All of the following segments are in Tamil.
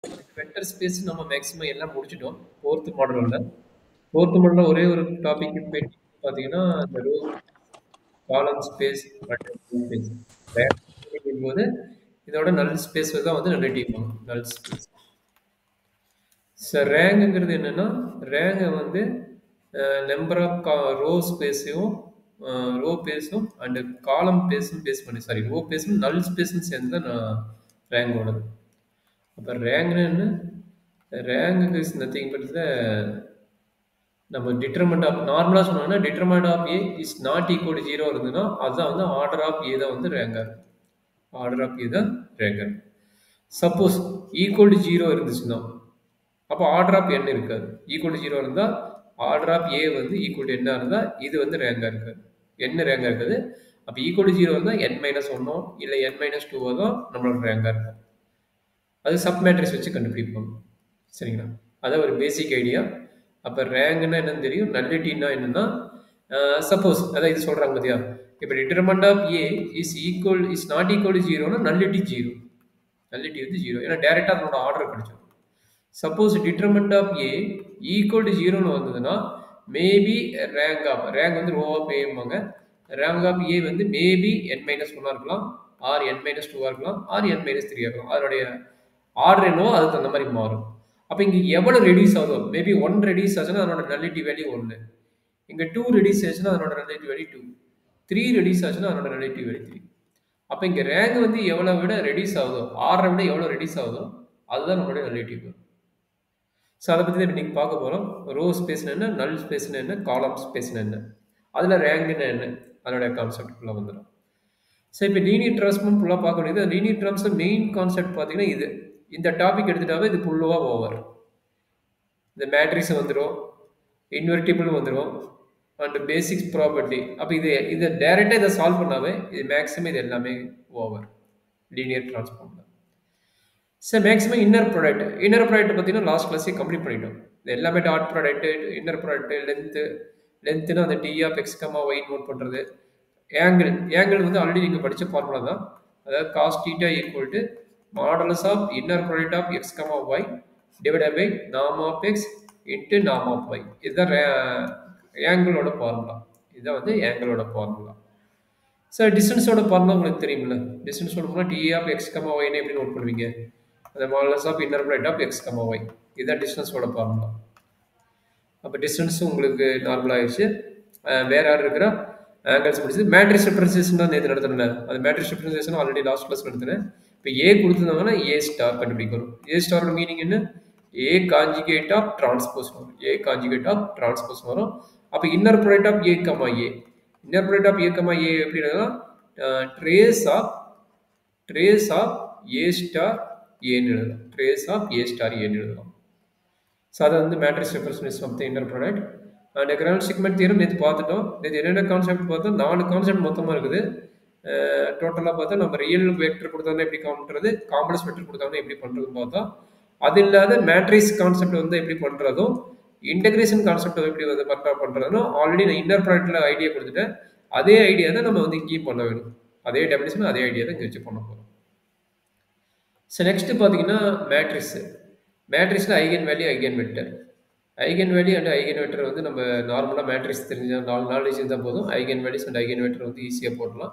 வெக்டர் ஸ்பேஸ் நம்ம மேக்ஸிமம் எல்லாம் முடிச்சிட்டோம். 4th மாடல்ல. 4th மாடல்ல ஒரே ஒரு டாபிக் பெண்டிங் பார்த்தீங்கன்னா, இந்த ரோ, காலம் ஸ்பேஸ் மற்றும் ஸ்பேஸ். போது இதோட நல் ஸ்பேஸ் தான் வந்து ரிலேட்டிவ் நல் ஸ்பேஸ். சார் ரேங்குங்கிறது என்னன்னா, ரேங்கை வந்து நம்பர் ஆஃப் ரோ ஸ்பேஸையும் ரோ பேஸும் அண்டு காலம் பேஸும் பேஸ் பண்ணி சாரி ரோ பேஸும் நல் பேஸும் சேர்ந்து தான் நான் ரேங்கோடது. அப்போ ரேங்க்னு என்ன? ரேங்க் இஸ் நத்திங் பட் நம்ம டிட்டர்மெண்ட் ஆஃப் நார்மலாக சொன்னோம்னா determinant of A is not equal to 0 இருந்ததுன்னா அதுதான் வந்து ஆர்டர் ஆஃப் ஏ தான் வந்து ரேங்கர். ஆர்டர் ஆஃப் ஏ தான் ரேங்கர். சப்போஸ் ஈக்குவல் டு 0 இருந்துச்சுன்னா அப்போ ஆர்டர் ஆஃப் என் இருக்காது. ஈக்குவல் டு 0 இருந்தால் ஆர்டர் ஆஃப் ஏ வந்து ஈக்குவல் டு என்ன இருந்தால் இது வந்து ரேங்காக இருக்காது. என்ன ரேங்காக இருக்குது. அப்போ ஈக்குவல் டு 0 இருந்தால் n-1 இல்லை n-2 தான் நம்மளோட ரேங்காக இருக்கும். அது சப் மேட்ரிக்ஸ் வச்சு கண்டுபிடிப்போம். சரிங்களா? அதான் ஒரு பேசிக் ஐடியா. அப்போ ரேங்க்னா என்னன்னு தெரியும். நல்லிட்டின்னா என்னன்னா சப்போஸ் அதான் இது சொல்கிறாங்க பார்த்தியா, இப்போ determinant of A is not equal to 0னா நல்லிட்டி 0. நல்லிட்டி வந்து 0. ஏன்னா டேரெக்டாக அதனோட ஆர்டர் கிடைச்சிடும். Suppose determinant of A equal to 0ன்னு வந்ததுன்னா மேபி ரேங்க் வந்து ரோ ஆஃப் ஏம்பாங்க. ரேங்க் ஆஃப் ஏ வந்து மேபி n-1 இருக்கலாம், ஆர் n-2 இருக்கலாம், ஆர் n-3 இருக்கலாம். அதனுடைய ஆர்டர் என்னவோ அதுக்கு தகுந்த மாதிரி மாறும். அப்போ இங்கே எவ்வளோ ரெடியூஸ் ஆகுதோ மேபி 1 ரெடியூஸ் ஆச்சுன்னா அதனோட நல்லிட்டி வேல்யூ 1, இங்கே 2 ரெடியூஸ் ஆச்சுன்னா அதனோட நல்லிட்டி வேல்யூ 2, 3 ரெடியூஸ் ஆச்சுன்னா அதனோட நல்லிட்டி வேல்யூ 3. அப்போ இங்கே ரேங்க் வந்து எவ்வளோ விட ரெடியூஸ் ஆகுதோ, ஆர்டரை விட எவ்வளோ ரெடியூஸ் ஆகுதோ அதுதான் நம்மளுடைய நல்லிட்டி வேல்யூ. ஸோ அதை பற்றி தான் இன்றைக்கி பார்க்க போகிறோம். ரோ ஸ்பேஸ்னு என்ன, நல் ஸ்பேஸ்னு என்ன, காலம் ஸ்பேஸ்னு என்ன, அதில் ரேங்க்னு என்ன, அதனுடைய கான்செப்டுக்குள்ளே வந்துடும். ஸோ இப்போ லீனியர் ட்ரான்ஸ்ஃபார்ம் ஃபுல்லாக பார்க்க வேண்டியது. லீனியர் ட்ரான்ஸ்ஃபார்ம் மெயின் கான்செப்ட் பார்த்தீங்கன்னா இது. இந்த டாபிக் எடுத்துட்டாவே இது ஃபுல்லாக ஓவர். இந்த மேட்ரிக்ஸ் வந்துடும், இன்வெர்டிபிள் வந்துடும், அண்ட் பேசிக்ஸ் ப்ராப்பர்ட்டி. அப்போ இதை டைரெக்டாக இதை சால்வ் பண்ணாவே இது மேக்ஸிமம் இது எல்லாமே over linear ட்ரான்ஸ்ஃபார்மில். Sir maximum inner product பார்த்தீங்கன்னா லாஸ்ட் கிளாஸே கம்ப்ளீட் பண்ணிட்டோம். இது எல்லாமே டாட் ப்ராடக்ட்டு, இன்னர் ப்ராடக்ட்டு, லென்த்துனா அந்த D of x comma Y note பண்ணுறது. ஆங்கிள் வந்து ஆல்ரெடி நீங்கள் படித்த ஃபார்முலா தான். அதாவது cos theta equal to modulus of inner product of x comma Y divided by நாம் ஆஃப் எக்ஸ் இன்ட்டு நாம் ஆஃப் ஒய். இதுதான் ஆங்கிளோட ஃபார்முலா. இதுதான் வந்து ஆங்கிளோட ஃபார்முலா. சார் டிஸ்டன்ஸோட ஃபார்முலா உங்களுக்கு தெரியுமில்ல. டிஸ்டன்ஸோட formula d of x comma ஒய்னு எப்படி நோட் பண்ணுவீங்க? அந்த modulus of inner product of x comma y. இதுதான் டிஸ்டன்ஸோட ஃபார்முலா. அப்போ டிஸ்டன்ஸும் உங்களுக்கு நார்மல் ஆகிடுச்சு. வேற யார் இருக்கிறா ஆங்கிள்ஸ் முடிச்சது. மேட்ரிக்ஸ் ரெப்ரசன்டேஷன் தான் நேற்று நடத்தினேன். அது matrix representation already last class நடத்தினேன். இப்போ ஏ கொடுத்துருந்தாங்கன்னா ஏ ஸ்டார் கண்டுபிடிக்கணும். ஏ ஸ்டாரோட மீனிங் என்ன? ஏ காஞ்சிகேட் ஆஃப் டிரான்ஸ்போஸ் வரும். ஏ காஞ்சிகேட் ஆஃப் டிரான்ஸ்போஸ் வரும். அப்போ inner product of A comma A. Inner product of A comma A எப்படின்னா ட்ரேஸ் ஆஃப் ஏ ஸ்டார் ஏன்னு எழுதலாம். ட்ரேஸ் ஆஃப் ஏ ஸ்டார் ஏன்னு எழுதலாம். ஸோ அதை வந்து matrix representation of the inner product. And grand segment theorem நேற்று பார்த்துட்டோம். நேற்று என்னென்ன கான்செப்ட் பார்த்தோம்? 4 கான்செப்ட் மொத்தமாக இருக்குது. டோட்டலாக பார்த்தா நம்ம ரியல் வெக்டர் கொடுத்தோம்னா எப்படி பண்ணுறது, காம்ப்ளெக்ஸ் வெக்டர் கொடுத்தோம்னா எப்படி பண்ணுறதுன்னு பார்த்தோம். அது இல்லாத மேட்ரிக்ஸ் கான்செப்ட் வந்து எப்படி பண்ணுறதும், இன்டகிரேஷன் கான்செப்ட் எப்படி வந்து பண்ணுறதுன்னு ஆல்ரெடி நான் இன்னர் ப்ராடக்ட்டில் ஐடியா கொடுத்துட்டேன். அதே ஐடியா தான் நம்ம வந்து இங்கேயும் பண்ண வேணும். அதே டெபினிஷன் அதே ஐடியா தான் இங்கே வச்சு பண்ண போகிறோம். ஸோ நெக்ஸ்ட் பார்த்தீங்கன்னா மேட்ரிக்ஸில் eigen value, eigen vector. Eigen value and eigen vector வந்து நம்ம நார்மலாக மேட்ரிக்ஸ் தெரிஞ்சால் நாலேஜ் இருந்தால் போதும். Eigen values and eigen vector வந்து ஈஸியாக போடலாம்.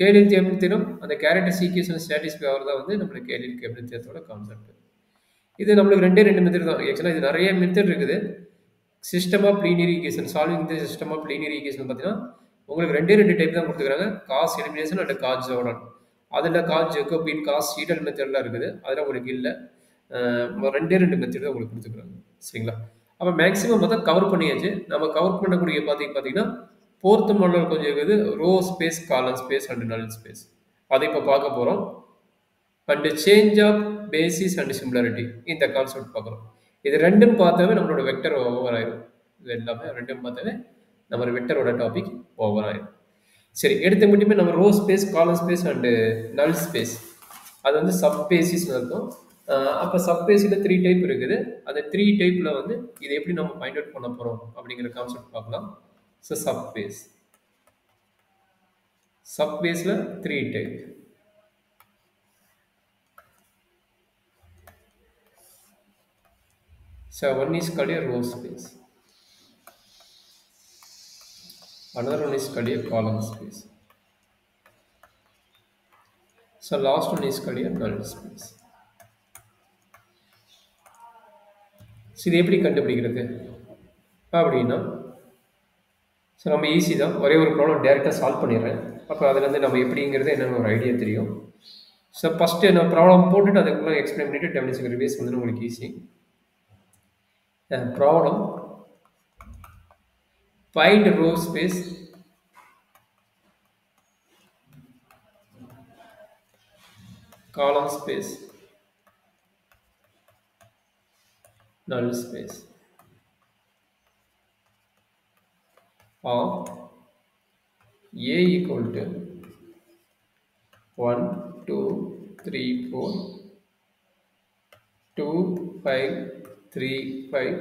கேலில் தேர்ந்தெடுத்திடும் அந்த கேரக்டர் ஈக்குவேஷன் சாட்டிஸ்ஃபை ஆகிறது தான் வந்து நம்மளுக்கு கேலில் கேபிள் தேர்தோட கான்செப்ட். இது நம்மளுக்கு ரெண்டு மெத்தட் தான். ஆக்சுவலாக இது நிறைய மெத்தட் இருக்குது. System of linear equation, solving the system of linear equation பார்த்தீங்கன்னா உங்களுக்கு ரெண்டு டைப் தான் கொடுத்துக்கிறாங்க. Gauss elimination and Gauss Jordan. அதில் காஸ் ஜெக்கோபின், காஸ் சீடல் மெத்தட்லாம் இருக்குது. அதில் உங்களுக்கு இல்லை. ரெண்டு மெத்தட் தான் உங்களுக்கு கொடுத்துக்கிறாங்க. சரிங்களா? அப்போ மேக்ஸிமம் பார்த்தா கவர் பண்ணியாச்சு. நம்ம கவர் பண்ணக்கூடிய பார்த்தீங்கன்னா 4th மாடல் கொஞ்சம் இருக்குது. Row space, column space and null space. அதை இப்போ பார்க்க போகிறோம். And change of basis and similarity இந்த கான்செப்ட் பார்க்குறோம். இது ரெண்டும் பார்த்தாவே நம்மளோட வெக்டர் ஓவர் ஆயிடும். இது எல்லாமே ரெண்டும் பார்த்தாவே நம்ம வெக்டரோட டாபிக் ஓவர் ஆயிடும். சரி, எடுத்த மட்டுமே நம்ம row space, column space and null space அது வந்து சப் பேசிஸ்னு இருக்கும். அப்போ சப் பேஸில் 3 டைப் இருக்குது. அந்த 3 டைப்பில் வந்து இதை எப்படி நம்ம ஃபைண்ட் அவுட் பண்ண போகிறோம் அப்படிங்கிற கான்செப்ட் பார்க்கலாம். ஸோ சப் பேஸில் 3 type. So one is called a row space. Another one is called a column space. So last one is called a null space. So இது எப்படி கண்டுபிடிக்கிறது அப்படின்னா, ஸோ நம்ம ஈஸி தான். ஒரே ஒரு ப்ராப்ளம் டேரெக்டாக சால்வ் பண்ணிடுறேன். அப்போ அதுலேருந்து நம்ம எப்படிங்கிறது என்னென்னு ஒரு ஐடியா தெரியும். ஸோ ஃபஸ்ட்டு நான் ப்ராப்ளம் போட்டுட்டு அதுக்குள்ளே எக்ஸ்பிளைன் பண்ணிவிட்டு டெஃபினிஷன் ரிவைஸ் வந்து உங்களுக்கு easy. Problem find row space column space null space of a equal to 1 2 3 4 2 5 3 5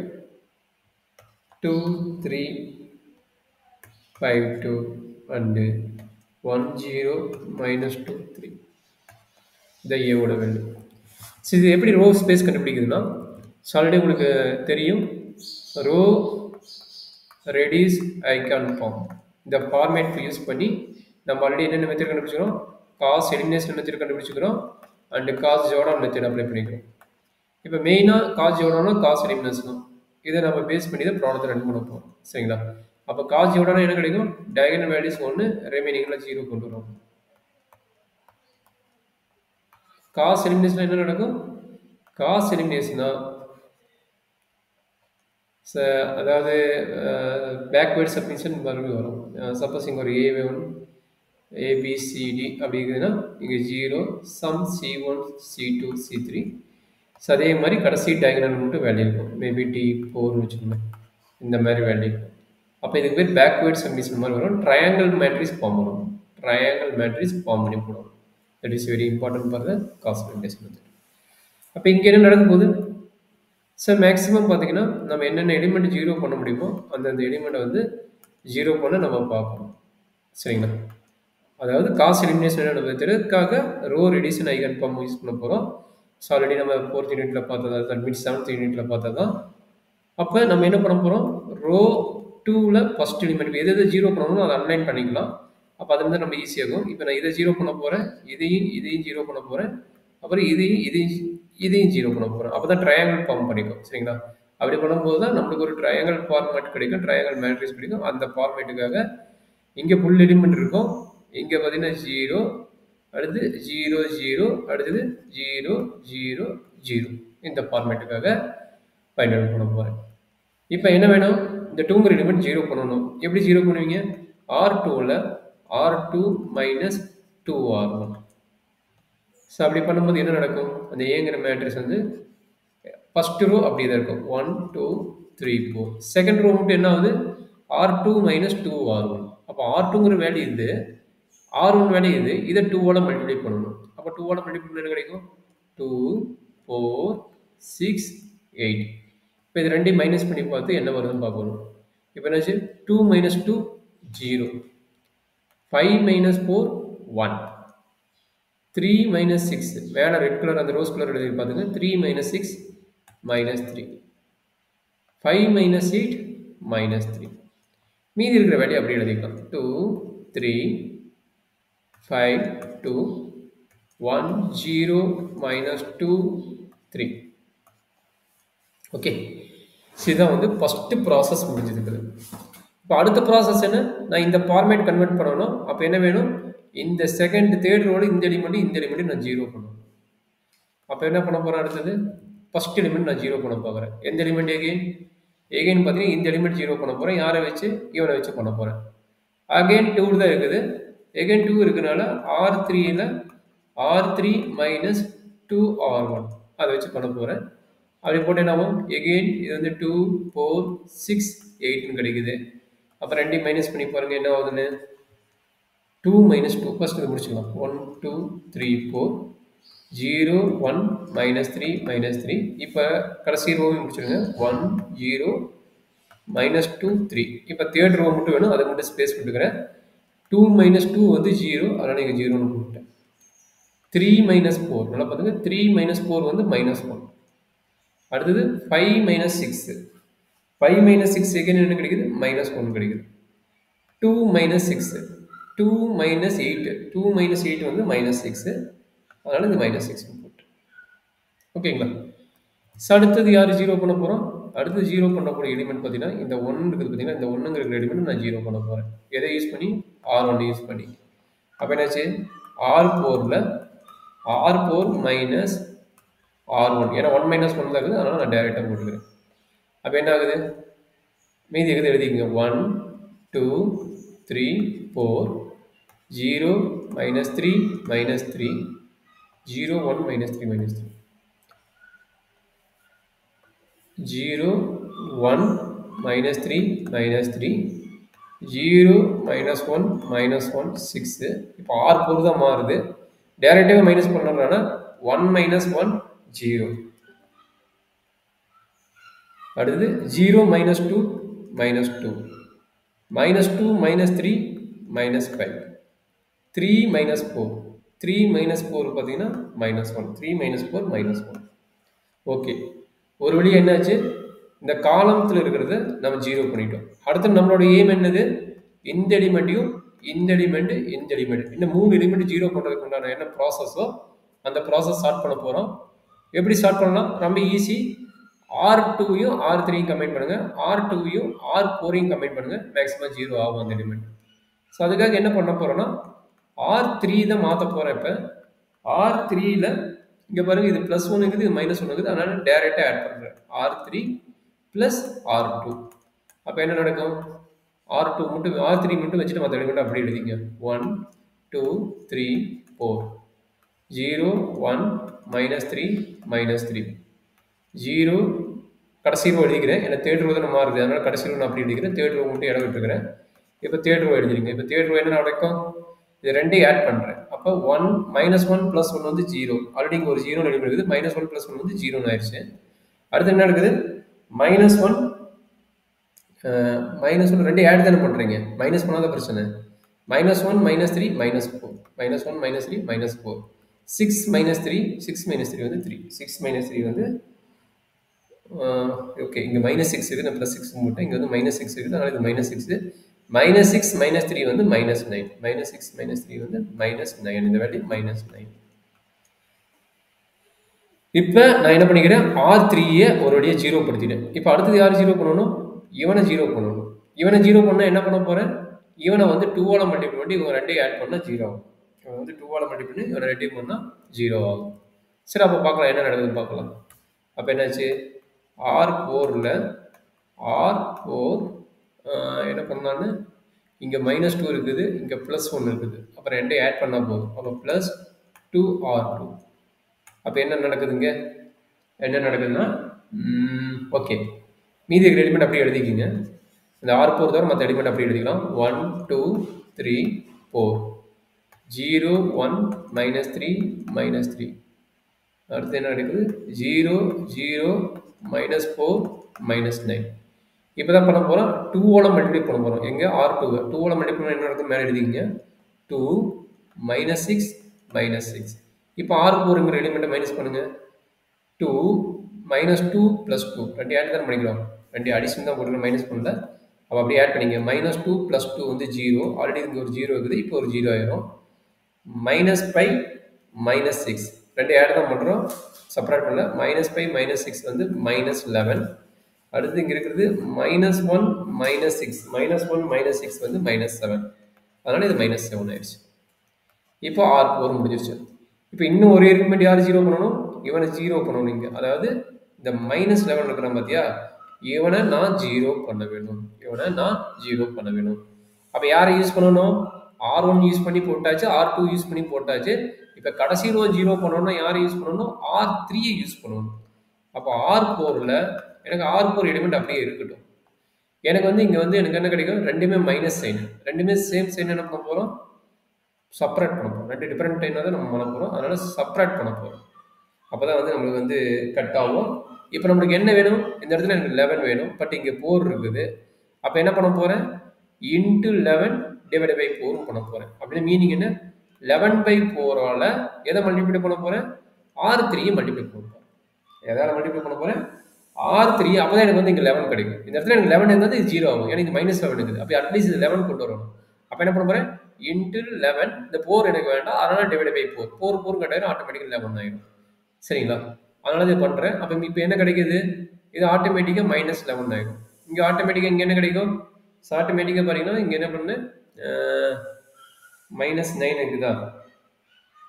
2 3 5 2 and 1 0 minus 2 3 இந்த ஏவோட வேல்யூ. ஸோ இது எப்படி ரோ ஸ்பேஸ் கண்டுபிடிக்குதுன்னா, ஸோ ஆல்ரெடி உங்களுக்கு தெரியும் ரோ ரெடியூஸ் ஐகான் ஃபார்ம். இந்த ஃபார்மேட் யூஸ் பண்ணி நம்ம ஆல்ரெடி என்னென்ன மெத்தட் கண்டுபிடிச்சிக்கிறோம், காஸ் எலிமினேஷன் மெத்தட் கண்டுபிடிச்சிக்கிறோம் and Gauss Jordan method apply பண்ணிக்கிறோம். இப்போ மெயினாக காஸ் ஜோர்டானும் காஸ் எலிமினேஷனும் இதை நம்ம பேஸ் பண்ணி தான் ப்ராப்ளத்தை ரன் பண்ண போகிறோம். சரிங்களா? அப்போ காஸ் ஜோர்டானா என்ன கிடைக்கும், டயகனல் வேல்யூஸ் 1 ரிமைனிங்கில் 0 கொண்டு வரும். காஸ் எலிமினேஷன் என்ன நடக்கும், காஸ் எலிமினேஷனா அதாவது பேக்வேர்ட் சப்மிஷன் மறுபடியும் வரும். சப்போஸ் இங்கே ஒரு A1 ABCD அப்படி இருக்குதுன்னா இங்கே 0 some C1 C2 C3. So அதே மாதிரி கடைசி டயகனல் மட்டும் வேல்யூ இருக்கும், மேபி D4ன்னு வச்சுக்கோங்க, இந்த மாதிரி வேல்யூ இருக்கும். அப்போ இதுக்கு பேர் பேக்வேர்ட் சப்மிஷன் மாதிரி வரும். ட்ரையாங்கிள் மேட்ரிக்ஸ் ஃபார்ம் வரும், ட்ரையாங்கிள் மேட்ரிக்ஸ் ஃபார்ம் பண்ணி போடும். That is very important for the cause elimination method. அப்போ இங்கே என்ன நடக்க போகுது, ஸோ மேக்ஸிமம் பார்த்தீங்கன்னா நம்ம என்னென்ன எலிமெண்ட் 0 பண்ண முடியுமோ அந்தந்த எலிமெண்ட்டை வந்து 0 பண்ண நம்ம பார்க்கணும். சரிங்களா? அதாவது காஸ் எலிமினேஷன் மெத்தடுக்காக ரோ ரெடியூஷன் ஐகான் ஃபார்ம் யூஸ் பண்ண போகிறோம். ஸோ ஆல்ரெடி நம்ம 4th யூனிட்டில் பார்த்ததா, தட் மீன்ஸ் 7th யூனிட்டில் பார்த்ததா. அப்போ நம்ம என்ன பண்ண போகிறோம், ரோ 2ல் ஃபஸ்ட் எலிமெண்ட் எது எது 0 பண்ணணும்னு அதை அன்லைன் பண்ணிக்கலாம். அப்போ அது வந்து நம்ம ஈஸியாகும். இப்போ நான் இதை 0 பண்ண போகிறேன், இதையும் 0 பண்ண போகிறேன், அப்புறம் இதையும் 0 பண்ண போகிறேன். அப்போ தான் ட்ரையாங்கிள் ஃபார்ம் பண்ணிக்கும். சரிங்களா? அப்படி பண்ணும்போது தான் நம்மளுக்கு ஒரு ட்ரையாங்கிள் ஃபார்மேட் கிடைக்கும், ட்ரையாங்கிள் மேட்ரிக்ஸ் கிடைக்கும். அந்த ஃபார்மேட்டுக்காக இங்கே ஃபுல் எலிமெண்ட் இருக்கும், இங்கே பார்த்தீங்கன்னா 0, அடுத்து 0 0, அடுத்தது 0 0 0. இந்த ஃபார்மேட்டுக்காக ஃபைண்ட் பண்ண போகிறேன். இப்போ என்ன வேணும், இந்த 2ங்கிற எலிமெண்ட் 0 பண்ணணும். எப்படி 0 பண்ணுவீங்க, R2ல் R2 மைனஸ் 2R1. ஸோ அப்படி பண்ணும்போது என்ன நடக்கும், அந்த ஏங்கிற மேட்ரிக்ஸ் வந்து ஃபஸ்ட்டு ரோ அப்படி தான் இருக்கும், 1 2 3 4. செகண்ட் ரோ மட்டும் என்ன ஆகுது, R2 மைனஸ் 2R1. அப்போ R2ங்கிற வேல்யூ இது, R1 வேல்யூ இது, இதை 2வால் மல்டிப்ளை பண்ணணும். அப்போ 2வால் மல்டிப்ளை பண்ண என்ன கிடைக்கும், 2 4 6 8. இப்போ இது ரெண்டையும் மைனஸ் பண்ணி பார்த்து என்ன வருதுன்னு பார்க்கணும். இப்போ என்னாச்சு, 2 மைனஸ் 2 0, 5 மைனஸ் 4 1, 3 மைனஸ் 6 மேலே ரெட் கலர் அந்த ரோஸ் கலர் எழுதி பார்த்துங்க, 3 மைனஸ் 6 மைனஸ் 3, 5 மைனஸ் 8 மைனஸ் 3. மீதி இருக்கிற வேல்யூ அப்படி எழுதிக்கலாம், 2 3 5 2 1 0 மைனஸ் 2 3. ஓகே, இதுதான் வந்து ஃபஸ்ட்டு ப்ராசஸ் முடிஞ்சிருக்குது. இப்போ அடுத்த ப்ராசஸ் என்ன, நான் இந்த ஃபார்மேட் கன்வெர்ட் பண்ணணும். அப்போ என்ன வேணும், இந்த செகண்ட் தேர்ட் ரோடு இந்த எலிமெண்ட்டு நான் 0 பண்ணணும். அப்போ என்ன பண்ண போகிறேன், அடுத்தது ஃபஸ்ட் எலிமெண்ட் நான் 0 பண்ண போகிறேன். எந்த எலிமெண்ட் எகெயின் பார்த்தீங்கன்னா இந்த எலிமெண்ட் 0 பண்ண போகிறேன். யாரை வச்சு, இவனை வச்சு பண்ண போகிறேன். அகெயின் 2 தான் இருக்குது, எகெயின் 2 இருக்குனால R3ல் R3 மைனஸ் 2R1 அதை வச்சு பண்ண போகிறேன். அப்படி போட்டு என்ன ஆகும், எகெயின் இது வந்து 2 4 6 8ன்னு கிடைக்குது. அப்போ ரெண்டையும் மைனஸ் பண்ணி பாருங்கள் என்ன ஆகுதுன்னு, 2 மைனஸ் 2 ஃபஸ்ட் இது முடிச்சுக்கலாம், 1 2 3 4 0 1 மைனஸ் 3 மைனஸ் 3. இப்போ கடைசி ரோவை முடிச்சுடுங்க, 1 0 மைனஸ் 2 3. இப்போ தேர்ட் ரோ மட்டும் வேணும், அதை மட்டும் ஸ்பேஸ் போட்டுக்கிறேன். 2 மைனஸ் 2 வந்து 0, அதனால் நீங்கள் 0ன்னு போட்டுட்டேன். 3 மைனஸ் 4 நல்லா பார்த்துங்க, 3 மைனஸ் 4 வந்து மைனஸ் 1. அடுத்தது 5 மைனஸ் 6. 5 மைனஸ் 6 செகண்ட் என்ன கிடைக்குது? மைனஸ் 1 கிடைக்குது. 2 மைனஸ் 6. 2 மைனஸ் 8. 2 மைனஸ் 8 வந்து மைனஸ் 6. அதனால இது மைனஸ் 6 போட்டு. ஓகேங்களா? அடுத்தது யார் ஜீரோ பண்ண போகிறோம்? அடுத்து ஜீரோ பண்ணக்கூடிய எலிமெண்ட் பார்த்தீங்கன்னா இந்த 1 இருக்குது பார்த்தீங்கன்னா இந்த 1ங்கிற எலிமெண்ட் நான் ஜீரோ பண்ண போகிறேன். எதை யூஸ் பண்ணி? R1 யூஸ் பண்ணி. அப்போ என்னாச்சு? R4ல் R4 மைனஸ் R1. ஏன்னா 1 மைனஸ் 1 தான் இருக்குது, அதனால் நான் டேரெக்டாக போட்டுக்கிறேன். அப்போ என்ன ஆகுது? மீதி இருக்குது எழுதிக்கங்க. 1 2 3 4 0 minus 3 minus 3 0 1 minus 3 minus 3 0 1 minus 3 minus 3 0 minus 1 minus 1 6. இப்போ R4 தான் மாறுது. டைரக்டாக மைனஸ் பண்ணறதுனால 1 minus 1 0. அடுத்து 0 minus 2 minus 2 minus 2 minus 3 minus 5 3 minus 4 3 minus 4 பார்த்தீங்கன்னா minus 1 3 minus 4 minus 1. ஓகே, ஒரு வழி என்னாச்சு? இந்த காலத்தில் இருக்கிறத நம்ம ஜீரோ பண்ணிட்டோம். அடுத்து நம்மளோட எய்ம் என்னது? இந்த எலிமெண்ட்டையும் இந்த எலிமெண்ட் இந்த எலிமெண்ட் இந்த 3 எலிமெண்ட் ஜீரோ பண்ணுறதுக்கு உண்டான என்ன ப்ராசஸோ அந்த ப்ராசஸ் ஸ்டார்ட் பண்ண போகிறோம். எப்படி ஸ்டார்ட் பண்ணலாம்? ரொம்ப ஈஸி. R2யும் R3யும் கம்பைன் பண்ணுங்கள், R2யும் R4யும் கம்பைன் பண்ணுங்கள், மேக்ஸிமம் ஜீரோ ஆகும் அந்த எலிமெண்ட். ஸோ அதுக்காக என்ன பண்ண போகிறோன்னா R3 தான் மாற்ற போகிறேன். இப்போ R3யில் இங்கே பாருங்கள், இது +1 இருக்குது, இது -1 இருக்குது, அதனால டேரெக்டாக ஆட் பண்ணுறேன். R3 + R2. அப்போ என்ன நடக்கும்? R2 மட்டும் R3 மட்டும் வச்சுட்டு மற்ற எலிமெண்ட் அப்படி எழுதிங்க. 1 2 3 4 0 1 -3 -3 0 கடைசி ரோ எழுதிக்கிறேன். ஏன்னா தேர்ட் ரோ தான் மாறுது, அதனால கடைசி ரோ நான் அப்படி எழுதிக்கிறேன். தேர்ட் ரோ மட்டும் இடம் விட்டுருக்கிறேன். இப்போ தேர்ட் ரோ எழுதிருங்க. இப்போ தேர்ட் ரோ என்ன நடக்கும்? இது ரெண்டையும் ஆட் பண்ணுறேன். அப்போ 1 -1 + 1 வந்து 0. ஆல்ரெடி இங்கே ஒரு 0 எலிமெண்ட் இருக்குது. -1 + 1 வந்து 0 ஆயிடுச்சு. அடுத்து என்ன நடக்குது? -1 -1 ரெண்டு ஆட் தானே பண்ணுறீங்க. மைனஸ் பண்ணாத பிரச்சனை. -1 -3 -4 -1 -3 -4 6 -3 6 -3 வந்து 3 6 -3 வந்து ஓகே, இங்கே -6 இருக்குது, நான் +6 போட்டேன். இங்கே வந்து -6 இருக்குது, அதனால் இது -6 -6 -3 வந்து -9 -6 -3 வந்து -9. இந்த வேல்யூ -9. இப்போ நான் என்ன பண்ணிக்கிறேன்? R3யை ஒரு வழியாக ஜீரோ படுத்திட்டேன். இப்போ அடுத்தது யார் ஜீரோ பண்ணணும்? இவனை ஜீரோ பண்ணணும். இவனை ஜீரோ பண்ணால் என்ன பண்ண போகிறேன்? இவனை வந்து 2ஆல் மல்டிப்ளை பண்ணி இவங்க ரெண்டையும் ஆட் பண்ணால் 0 ஆகும். இவன் வந்து 2ஆல் மல்டிப்ளை பண்ணி இவனை ரெண்டையும் பண்ணால் 0 ஆகும். சரி, அப்போ பார்க்கலாம் என்ன நடக்குதுன்னு பார்க்கலாம். அப்போ என்னாச்சு? R4ல் R4 என்ன பண்ணலான்னு, இங்கே -2 இருக்குது, இங்கே +1 இருக்குது. அப்புறம் ரெண்டையும் ஆட் பண்ணால் போதும். அப்போ +2R2. அப்போ என்ன நடக்குதுங்க? என்ன நடக்குதுன்னா ஓகே, மீதி எலிமெண்ட் அப்படியே எழுதிக்கிங்க. இந்த R4 தவிர மற்ற எலிமெண்ட் அப்படி எழுதிக்கலாம். 1 2 3 4 0 1 -3 -3. அடுத்து என்ன நடக்குது? 0 0 -4 -9. இப்போ தான் பண்ண போகிறோம். 2ஆல் மல்டிப்ளை பண்ண போகிறோம். எங்கே? R2 2ஆல் மல்டிப்ளை பண்ண என்ன நடக்குது? மேலே எழுதிக்கிங்க. 2 -6 -6. இப்போ R4ங்கிற எலிமெண்ட்டை மைனஸ் பண்ணுங்கள். 2 -2 + 2 ரெண்டு ஆட் தான் பண்ணிக்கலாம். ரெண்டு அடிஷன் தான் போட்டுக்கலாம், மைனஸ் பண்ணல. அப்போ அப்படியே ஆட் பண்ணிங்க. -2 + 2 வந்து 0. ஆல்ரெடி இங்கே ஒரு 0 இருக்குது, இப்போ ஒரு 0 ஆயிரும். -5 -6 ரெண்டு ஆட் தான் பண்ணுறோம், செப்பரேட் பண்ணல. -5 -6 வந்து -11. அடுத்து இங்கே இருக்கிறது -1 -6 -1 -6 வந்து -7. அதனால் இது -7 ஆயிடுச்சு. இப்போ R4 முடிஞ்சிருச்சு. இப்போ இன்னும் ஒரு எலிமெண்ட் யார் ஜீரோ பண்ணணும்? இவனை ஜீரோ பண்ணணும். இங்கே அதாவது இந்த -11 இருக்கிறான் பார்த்தியா, இவனை நான் ஜீரோ பண்ண வேணும். அப்போ யாரை யூஸ் பண்ணணும்? R1 யூஸ் பண்ணி போட்டாச்சு, R2 யூஸ் பண்ணி போட்டாச்சு. இப்போ கடைசி ரோ ஜீரோ பண்ணணும்னா யாரை யூஸ் பண்ணணும்? R3யை யூஸ் பண்ணணும். அப்போ R4ல் எனக்கு R4 எலிமெண்ட் அப்படியே இருக்கட்டும். எனக்கு வந்து இங்கே வந்து எனக்கு என்ன கிடைக்கும்? ரெண்டுமே மைனஸ் சைன், ரெண்டுமே சேம் சைன். என்ன பண்ண போகிறோம்? செப்பரேட் பண்ண போகிறோம். ரெண்டு டிஃப்ரெண்ட் டைனாக தான் நம்ம பண்ண போகிறோம், அதனால் செப்பரேட் பண்ண போகிறோம். அப்போ தான் வந்து நம்மளுக்கு வந்து கட் ஆகும். இப்போ நம்மளுக்கு என்ன வேணும்? இந்த இடத்துல எனக்கு 11 வேணும், பட் இங்கே 4 இருக்குது. அப்போ என்ன பண்ண போகிறேன்? × 11 / 4 பண்ண போகிறேன். அப்படின்னு மீனிங் என்ன? 11/4ஆல் எதை மல்டிப்ளை பண்ண போகிறேன்? R3யை மல்டிப்ளை பண்ண போகிறேன். எதால மல்டிப்ளை பண்ண போறேன்? R3 அப்பதான் எனக்கு வந்து இங்க 11 கிடைக்கும். இந்த இடத்துல எனக்கு 11 இருந்தது இது 0 ஆகும். ஏன்னா இங்க -11 இருக்குது. அப்ப அட்லீஸ்ட் இது 11 கொண்டு வரணும். அப்ப என்ன பண்ண போறேன்? இன்டு 11 இந்த 4 எனக்கு வேண்டாம். அதனால டிவைடட் பை 4. 4 4 கட் ஆயிரும். ஆட்டோமேட்டிக்கா 11 ஆயிரும். சரிங்களா? அதனால இதை பண்றேன். அப்ப இப்ப என்ன கிடைக்குது? இது ஆட்டோமேட்டிக்கா -11 ஆயிரும். இங்க ஆட்டோமேட்டிக்கா இங்க என்ன கிடைக்கும்? ஆட்டோமேட்டிக்கா பாத்தீங்கன்னா இங்க என்ன பண்ணு -9 இருக்குதா?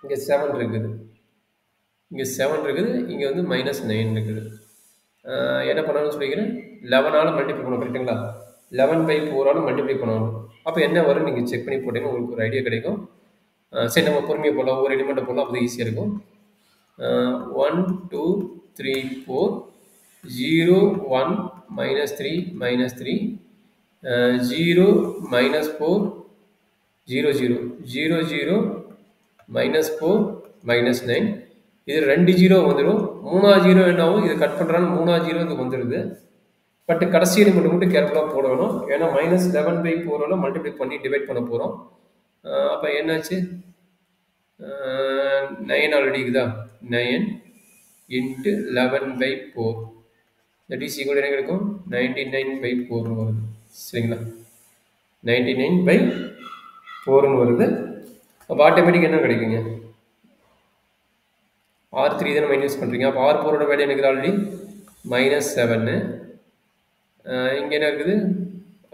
இங்க 7 இருக்குது. இங்க 7 இருக்குது. இங்க வந்து -9 இருக்குது. என்ன பண்ணணும்னு சொல்லிக்கிறேன் 11ஆல மல்டிப்ளை பண்ணணும் கரெக்டுங்களா 11/4ஆல மல்டிப்ளை பண்ணணும் அப்போ என்ன வரும் நீங்கள் செக் பண்ணி போட்டீங்கன்னா உங்களுக்கு ஒரு ஐடியா கிடைக்கும் சரி நம்ம பொறுமையாக போடலாம் ஒவ்வொரு எலிமெண்ட்டை போடலாம் அப்போ ஈஸியாக இருக்கும் 1 2 3 4 0 1 -3 -3 0 -4 0 0 0 0 -4 -9 இது 2 0 வந்துடும் 3 0 என்ன ஆகும் இது கட் பண்ணுறாங்க 3 0 இது வந்துடுது பட் கடைசி எலிமெண்ட் மட்டும் கேர்ஃபுல்லாக போடணும் ஏன்னா -11/4 மல்டிப்ளை பண்ணி டிவைட் பண்ண போகிறோம் அப்போ என்னாச்சு 9 ஆல்ரெடி இருக்குதா 9 இன்ட்டு 11/4 தட் இஸ் ஈக்குவல் என்ன கிடைக்கும் 99/4 வருது சரிங்களா 99/4 வருது அப்போ ஆட்டோமேட்டிக் என்ன கிடைக்குங்க R3 தானே மைனஸ் பண்ணுறீங்க அப்போ R4ஓட வேல்யூ எனக்கு ஆல்ரெடி -7 இங்கே என்ன இருக்குது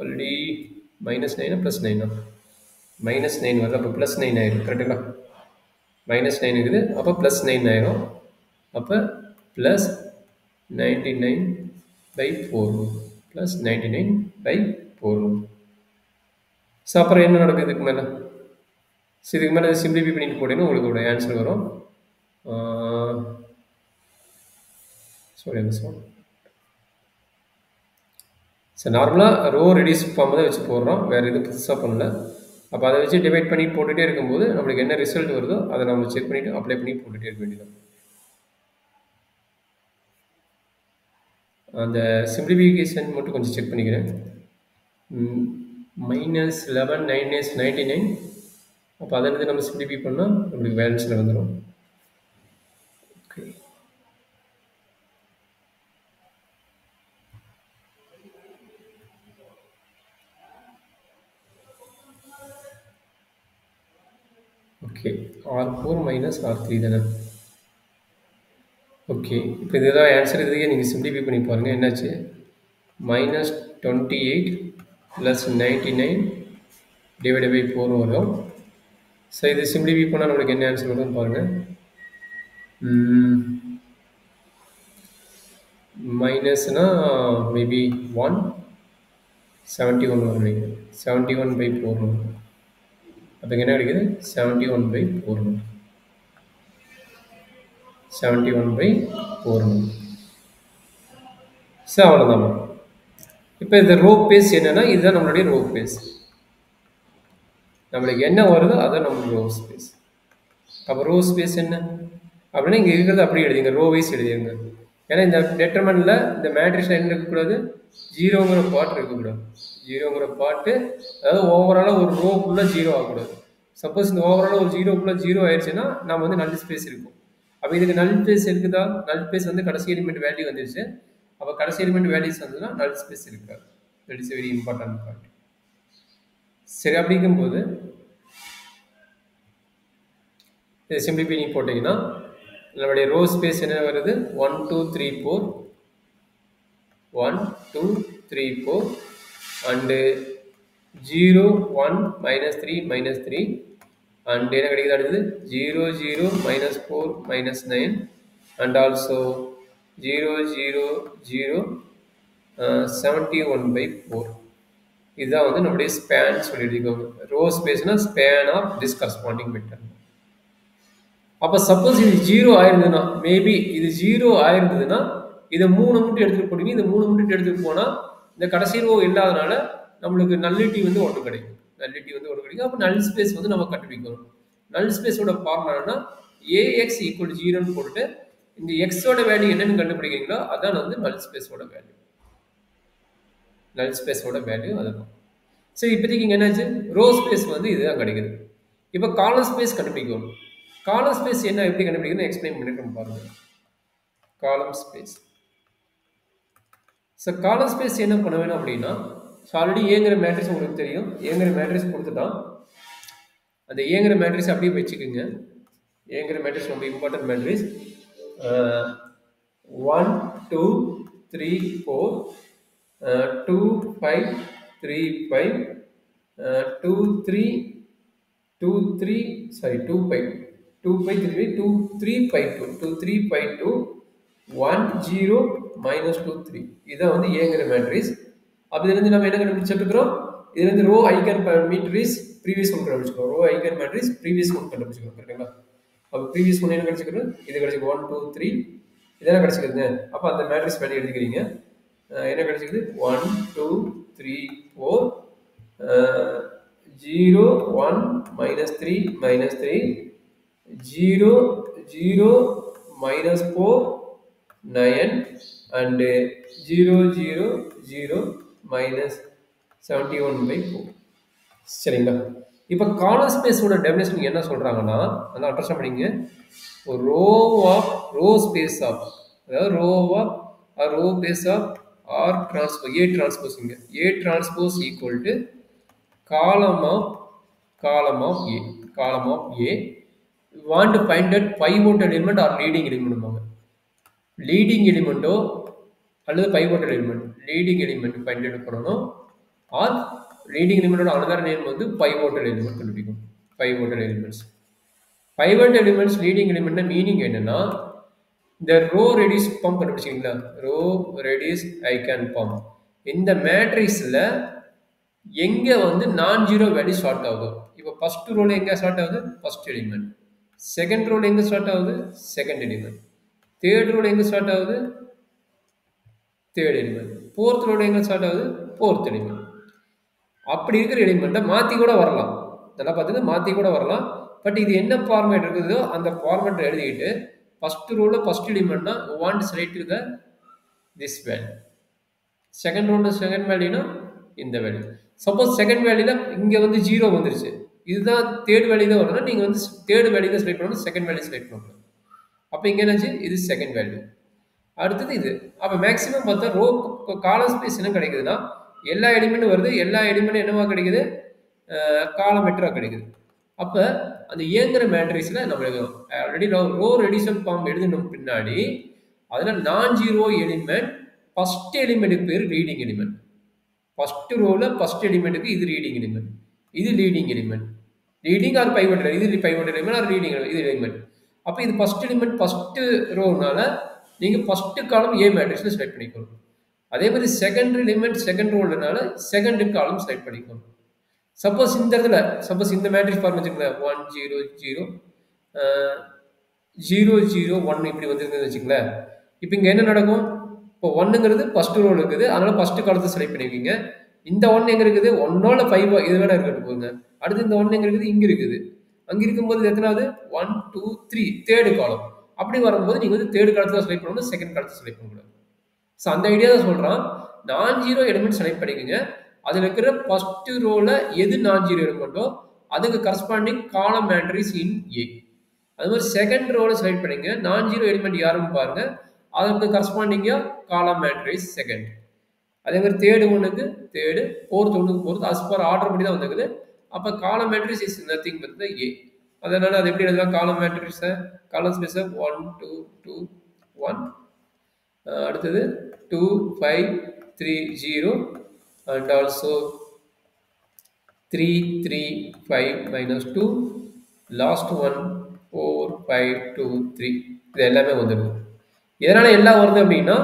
ஆல்ரெடி -9 +9 -9 வருது அப்போ +9 ஆயிரும் கரெக்டுங்களா -9 இருக்குது அப்போ +9 ஆயிரும் அப்போ +99/4 +99/4 ஸோ அப்புறம் என்ன நடக்குது இதுக்கு மேலே ஸோ இதுக்கு மேலே சிம்பிளிஃபை பண்ணிட்டு போட்டீங்கன்னா உங்களுக்கு ஆன்சர் வரும் sorry this one ஸோ நார்மலாக ரோ ரெடியூஸ் ஃபார்ம் தான் வச்சு போடுறோம் வேறு எதுவும் புதுசாக பண்ணல அப்போ அதை வச்சு டிவைட் பண்ணி போட்டுகிட்டே இருக்கும்போது நம்மளுக்கு என்ன ரிசல்ட் வருதோ அதை நம்ம செக் பண்ணிவிட்டு அப்ளை பண்ணி போட்டுகிட்டே இருக்க வேண்டியது அந்த சிம்பிளிஃபிகேஷன் மட்டும் கொஞ்சம் செக் பண்ணிக்கிறேன் -11 9 is 99 அப்போ அதிலிருந்து நம்ம சிம்பிளிஃபை பண்ணால் நம்மளுக்கு பேலன்ஸில் வந்துடும் ஓகே ஓகே R4 - R3 தானே ஓகே இப்போ இதுதான் ஆன்சர் இதுக்கே நீங்கள் சிம்பிளிஃபை பண்ணி பாருங்கள் என்னாச்சு -28 + 99 டிவைடட் பை 4 வரும் ஸோ இது சிம்பிளிஃபை பண்ணால் நம்மளுக்கு என்ன ஆன்சர் வரும்னு பாருங்கள் மைனஸ்னா மேபி 171 வரும் நீங்கள் 71/4 வரும் அப்போ என்ன கிடைக்குது 71/4 71/4 ஸோ அவ்வளோதான் இப்போ இந்த ரோ பேஸ் என்னன்னா இதுதான் நம்மளுடைய ரோ பேஸ் நம்மளுக்கு என்ன வருதோ அதான் நம்மளுடைய ரோ ஸ்பேஸ் அப்போ ரோ ஸ்பேஸ் என்ன அப்படின்னா இங்கே இருக்கிறது அப்படி எழுதிங்க ரோ வைஸ் எழுதிங்க ஏன்னா இந்த டெட்டர்மெண்ட்டில் இந்த மேட்ரிக்ஸில் என்ன இருக்கக்கூடாது ஜீரோங்கிற பார்ட் இருக்கக்கூடாது ஜீரோங்கிற பார்ட்டு அதாவது ஓவராலாக ஒரு ரோக்குள்ளே 0 ஆகக்கூடாது சப்போஸ் இந்த ஓவராலாக ஒரு 0க்குள்ளே 0 ஆயிடுச்சுன்னா நம்ம வந்து நல் ஸ்பேஸ் இருக்கும் அப்போ இதுக்கு நல் ஸ்பேஸ் இருக்குதா நல் ஸ்பேஸ் வந்து கடைசி எலிமெண்ட் வேல்யூ வந்துருச்சு அப்போ கடைசி எலிமெண்ட் வேல்யூஸ் வந்ததுன்னா நல் ஸ்பேஸ் இருக்காது that is very important part சரி அப்படிங்கும்போது இதை சிம்பிளிஃபை பண்ணி போட்டிங்கன்னா நம்மளுடைய ரோ ஸ்பேஸ் என்ன வருது 1 2 3 4 1 2 3 4 அண்டு 0 1 -3 -3 அண்ட் என்ன கிடைக்குது அடுத்தது 0 0 -4 -9 அண்ட் ஆல்சோ 0 0 0 71/4 இதுதான் வந்து நம்முடைய ஸ்பேன் சொல்லியிருக்கோம் ரோ ஸ்பேஸ்னா span of this corresponding vector அப்போ சப்போஸ் இது 0 ஆயிருந்ததுன்னா மேபி இது 0 ஆயிருந்ததுன்னா இதை 3 மட்டும் எடுத்துகிட்டு போனீங்க இந்த 3 மட்டும் எடுத்துகிட்டு போனால் இந்த கடைசி ரோ இல்லாதனால நம்மளுக்கு நல்லிட்டி வந்து ஒன்று கிடைக்கும் நல்லிட்டி வந்து ஒன்று கிடைக்கும் அப்போ நல் ஸ்பேஸ் வந்து நம்ம கண்டுபிடிக்கணும் நல் ஸ்பேஸோட ஃபார்முலானா AX = 0ன்னு போட்டுட்டு இந்த எக்ஸோட வேல்யூ என்னன்னு கண்டுபிடிக்கிறீங்களோ அதான் வந்து நல் ஸ்பேஸோட வேல்யூ நல் ஸ்பேஸோட வேல்யூ அதுதான் சரி இப்போதைக்கு இங்கே என்னாச்சு ரோ ஸ்பேஸ் வந்து இதுதான் கிடைக்குது இப்போ காலம் ஸ்பேஸ் கண்டுபிடிக்கணும் காலம் ஸ்பேஸ் என்ன எப்படி கண்டுபிடிக்கணும்னு எக்ஸ்பிளைன் பண்ணிட்டு நம்ம பாருங்க காலம் ஸ்பேஸ். ஸோ காலம் ஸ்பேஸ் என்ன பண்ண வேணும் அப்படின்னா, ஆல்ரெடி ஏங்கிற மேட்ரிக்ஸ் உங்களுக்கு தெரியும். ஏங்கிற மேட்ரிக்ஸ் கொடுத்துட்டான். அந்த ஏங்கிற மேட்ரிக்ஸ் அப்படியே வச்சுக்கோங்க. ஏங்கிற மேட்ரிக்ஸ் ரொம்ப இம்பார்ட்டன்ட் மேட்ரிக்ஸ். 1 2 3 4 2 5 3 5 2 3 2 3 sorry 2 5 2 5 3 2 3 5 2 2 3 5 2 1 0 minus 2 3 இதான் வந்து ஏங்கிற மேட்ரிக்ஸ். அப்போ இதுலேருந்து நம்ம என்ன கண்டுபிடிச்சிருக்கிறோம்? இதுலேருந்து row eigen matrix previous one கண்டுபிடிச்சிக்கிறோம். Row eigen matrix previous one கண்டுபிடிச்சிக்கிறோம். கரெக்டுங்களா? அப்போ ப்ரீவியஸ் ஒன் என்ன கிடைச்சிக்கிறது? இது கிடைச்சிருக்கு 1 2 3 இதெல்லாம் கிடைச்சிக்கிறதுங்க. அப்போ அந்த மேட்ரிக்ஸ் வேல்யூ எழுதிக்கிறீங்க. என்ன கிடைச்சிக்குது? 1 2 3 4 0 1 minus 3 minus 3 0 0 minus 4 9 and 0 0 0 minus 71 by 4. சரிங்களா? இப்போ காலம் ஸ்பேஸோட டெஃபினேஷன் என்ன சொல்றாங்கன்னா, அதான் அண்டர்ஸ்டாண்ட் பண்ணிங்க. ஒரு row of row space of, அதாவது row of row space of R transpose A transpose இங்க A transpose equal to column of A. We want to find that pivotal element or leading element. Leading element அல்லது pivotal element. Leading element find out பண்ணனும். or leading element ஓட another name வந்து pivotal element கண்டுபிடிக்கும். Pivotal elements. Pivotal elements leading element meaning என்னன்னா, இந்த row reduce pump கண்டுபிடிச்சீங்களா? Row reduce icon pump. இந்த மேட்ரிக்ஸ்ல எங்க வந்து நான் ஜீரோ வேல்யூ ஸ்டார்ட் ஆகுது? இப்போ ஃபர்ஸ்ட் ரோல எங்க ஸ்டார்ட் ஆகுது? First element. செகண்ட் ரோல எங்க ஸ்டார்ட் ஆகுது? Second element. தேர்ட் ரோல எங்க ஸ்டார்ட் ஆகுது? Third element. ஃபோர்த் ரோல எங்க ஸ்டார்ட் ஆகுது? Fourth element. அப்படி இருக்கிற எலிமெண்ட்டை மாத்தி கூட வரலாம். நல்லா பார்த்துங்க, மாத்தி கூட வரலாம். பட் இது என்ன ஃபார்மேட் இருக்குதோ அந்த ஃபார்மேட் எழுதிட்டு ஃபர்ஸ்ட் ரோல ஃபர்ஸ்ட் எலிமெண்ட்னா want select the this value. Second ரோல செகண்ட் வேல்யூனா இந்த வேல்யூ. சப்போஸ் செகண்ட் வேல்யூல இங்க வந்து 0 வந்துருச்சு, இதுதான் தேர்ட் வேல்யூ தான் வரணும், நீங்க வந்து தேர்ட் வேல்யூ தான் செலக்ட் பண்ணணும், செகண்ட் வேல்யூ செலக்ட் பண்ணணும். அப்ப இங்க என்னாச்சு? இது செகண்ட் வேல்யூ. அடுத்தது இது. அப்ப மேக்ஸிமம் பார்த்தா ரோ காலம் ஸ்பேஸ் என்ன கிடைக்குதுன்னா, எல்லா எலிமெண்ட்டும் வருது, எல்லா எலிமெண்ட்டும் என்னவா கிடைக்குது? காலம் வெக்டரா கிடைக்குது. அப்ப அந்த ஏங்கிற மேட்ரிக்ஸ்ல நம்ம எழுதணும். ஆல்ரெடி ரோ ரெடியூஷன் ஃபார்ம் எழுதின பின்னாடி அதுல நான் ஜீரோ எலிமெண்ட் ஃபர்ஸ்ட் எலிமெண்ட்டுக்கு பேர் லீடிங் எலிமெண்ட். ஃபர்ஸ்ட் ரோல ஃபர்ஸ்ட் எலிமெண்ட்டுக்கு இது லீடிங் எலிமெண்ட், இது leading element. Leading or pivotal, இது பைவோட்டல் எலிமெண்ட் ஆர் லீடிங் இது எலிமெண்ட். அப்போ இது ஃபர்ஸ்ட் எலிமெண்ட் ஃபர்ஸ்ட் ரோனால நீங்க ஃபர்ஸ்ட் காலம் ஏ மேட்ரிக்ஸ்ல செலக்ட் பண்ணிக்கணும். அதே மாதிரி செகண்ட் எலிமெண்ட் செகண்ட் ரோல்னால செகண்ட் காலம் செலக்ட் பண்ணிக்கணும். சப்போஸ் இந்த இடத்துல சப்போஸ் இந்த மேட்ரிக்ஸ் ஃபார்ம் வச்சுக்கோங்களேன், 1 0 0 0 0 1 இப்படி வந்துருக்குன்னு வச்சுக்கோங்களேன். இப்போ இங்க என்ன நடக்கும்? இப்போ 1ங்கிறது ஃபர்ஸ்ட் ரோல் இருக்குது, அதனால ஃபர்ஸ்ட் காலத்தை செலக்ட் பண்ணிருக்கீங்க. இந்த 1 எங்க இருக்குது? 1ஓட 5 இது வேணா இருக்கட்டும் போகுங்க. அடுத்து இந்த 1 எங்க இருக்குது? இங்க இருக்குது. அங்க இருக்கும்போது எத்தனாவது? 1 2 3 தேர்ட் காலம். அப்படி வரும்போது நீங்க வந்து தேர்ட் காலத்தை செலக்ட் பண்ணணும், செகண்ட் காலத்தை செலக்ட் பண்ணக்கூடாது. ஸோ அந்த ஐடியா தான் சொல்றான். நான் ஜீரோ எலிமெண்ட் செலக்ட் பண்ணிக்கோங்க. அதுல இருக்கிற ஃபர்ஸ்ட் ரோல எது நான் ஜீரோ எலிமெண்டோ அதுக்கு கரஸ்பாண்டிங் காலம் மேட்ரிக்ஸ் இன் ஏ. அது மாதிரி செகண்ட் ரோல செலக்ட் பண்ணிங்க. நான் ஜீரோ எலிமெண்ட் யாருன்னு பாருங்க, அதுக்கு கரஸ்பாண்டிங்கா காலம் மேட்ரிக்ஸ் செகண்ட். அதே மாதிரி தேர்டு ஒன்றுக்கு தேர்டு, ஃபோர்த் ஒன்றுக்கு ஃபோர்த், அஸ் பர் ஆர்டர் படி தான் வந்துருக்குது. அப்போ column matrix is nothing but A. அதனால அது எப்படி எழுதலாம்? காலம் மேட்ரிக்ஸை காலம் ஸ்பேஸை 1 2 2 1, அடுத்தது 2 5 3 0 and also 3 3 5 minus 2, last one 4 5 2 3. இது எல்லாமே வந்துடும். எதனால எல்லாம் வருது அப்படின்னா,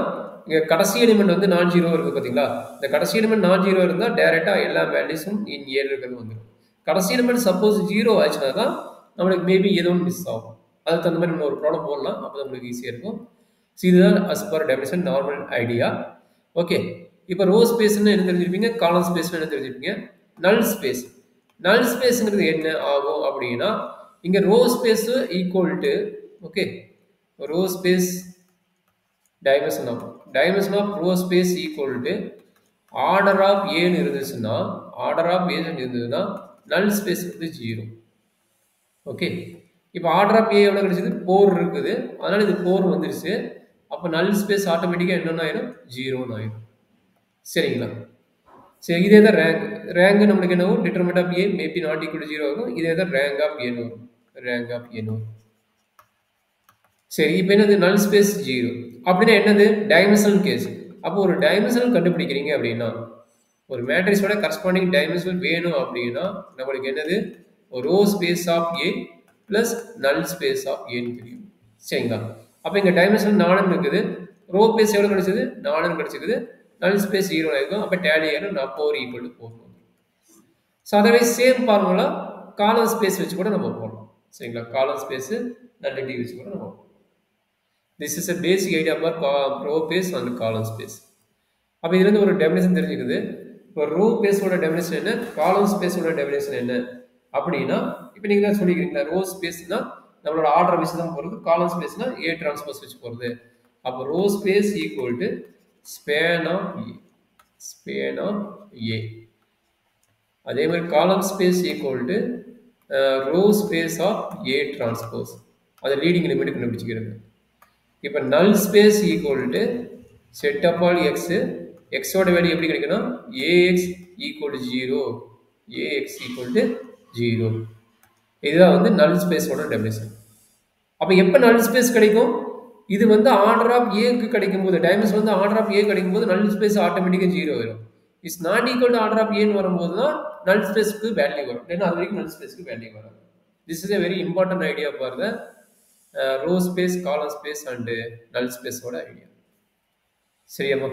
இங்க கடைசி எலிமெண்ட் வந்து நான் ஜீரோ இருக்கு பாத்தீங்களா? இந்த கடைசி எலிமெண்ட் நான் ஜீரோ இருந்தா டைரக்டா எல்லா வேல்யூஸும் இன் ஏ இருக்கிறது வந்துடும். கடைசி எலிமெண்ட் சப்போஸ் ஜீரோ ஆச்சுன்னா தான் நம்மளுக்கு மேபி ஏதோ ஒன்று மிஸ் ஆகும். அதுக்கு தகுந்த மாதிரி நம்ம ஒரு ப்ராப்ளம் போடலாம், அப்போ நம்மளுக்கு ஈஸியாக இருக்கும். ஸோ இதுதான் as per definition normal idea. Okay, இப்போ ரோ ஸ்பேஸ்ன்னு என்ன தெரிஞ்சிருப்பீங்க, காலம் ஸ்பேஸ்ன்னு என்ன தெரிஞ்சிருப்பீங்க. நல் ஸ்பேஸ், நல் ஸ்பேஸ்ங்கிறது என்ன ஆகும் அப்படின்னா, இங்க row space equal to okay row space dimension of row space equal to order of A ன்னு இருந்துச்சுன்னா, order of A இருந்ததுன்னா null space வந்து 0. ஓகே, இப்போ order of A எவ்வளவு கிடைச்சது? 4 இருக்குது, அதனால இது 4 வந்துருச்சு. அப்போ நல் ஸ்பேஸ் ஆட்டோமேட்டிக்காக என்னென்ன ஆயிரும் 0ன்னு ஆயிரும். சரிங்களா? சரி இதே தான் ரேங்க் நம்மளுக்கு என்ன வரும் determinant of A maybe not equal 0 ஆகும். இதே தான் ரேங்க் ஆஃப் ஏன்னு வரும். ரேங்க் ஆஃப் ஏன்னு வரும். சரி இப்போ என்னது நல் ஸ்பேஸ் 0 அப்படின்னா என்னது டைமென்ஷனல் கேஸ். அப்போ ஒரு டைமென்ஷனல் கண்டுபிடிக்கிறீங்க அப்படின்னா ஒரு மேட்ரிக்ஸோட கரஸ்பாண்டிங் டைமென்ஷனல் வேணும் அப்படின்னா நம்மளுக்கு என்னது ஒரு row space of A plus null space of ஏன்னு தெரியும். சரிங்களா? அப்போ இங்கே டைமென்ஷன் 4 இருக்குது. ரோ ஸ்பேஸ் எவ்வளோ கிடைச்சது 4 கிடைச்சிருக்குது. நல் ஸ்பேஸ் 0 இருக்கும். அப்போ டேலி ஆயிரும் 4 equal to 4. So otherwise same formula காலம் ஸ்பேஸ் வச்சு கூட நம்ம போடலாம். சரிங்களா? காலம் ஸ்பேஸ் நல்லிட்டி வச்சு கூட நம்ம போடலாம். This is a basic idea for row space and column space. அப்போ இதுலேருந்து ஒரு டெஃபினேஷன் தெரிஞ்சுக்குது. இப்போ ரோ பேஸோட டெஃபினேஷன் என்ன, காலம் ஸ்பேஸோட டெஃபினேஷன் என்ன அப்படின்னா இப்போ நீங்கள் தான் சொல்லிக்கிறீங்களா ரோ ஸ்பேஸ்னா நம்மளோட ஆர்டர் வச்சு தான் போகிறது, காலம் ஸ்பேஸ்னா ஏ டிரான்ஸ்போஸ் வச்சு போகிறது. அப்போ row space equal to span of A, span of A. அதே மாதிரி column space equal to row space of A transpose, அது லீடிங் லிமிட் கண்டுபிடிச்சிக்கிறது. இப்போ null space equal to set of all X, எக்ஸோட வேல்யூ எப்படி கிடைக்குன்னா AX equal to 0, AX equal to 0. இதுதான் வந்து நல் ஸ்பேஸோட டெஃபினிஷன். அப்போ எப்போ நல் ஸ்பேஸ் கிடைக்கும், இது வந்து ஆர்டர் ஆஃப் ஏக்கு கிடைக்கும் போது, டைமென்ஷன் வந்து ஆர்டர் ஆஃப் ஏ கிடைக்கும் போது நல் ஸ்பேஸ் ஆட்டோமேட்டிக்காக 0 வரும். Is not equal to order of ஏன்னு வரும்போது தான் நல் ஸ்பேஸ்க்கு வேல்யூ வரும். இல்லைன்னா அது வரைக்கும் நல் ஸ்பேஸ்க்கு வேல்யூ வரும். This is a very important idea for the row space, column space and null ஸ்பேஸோட ஐடியா. சரியாம்மா?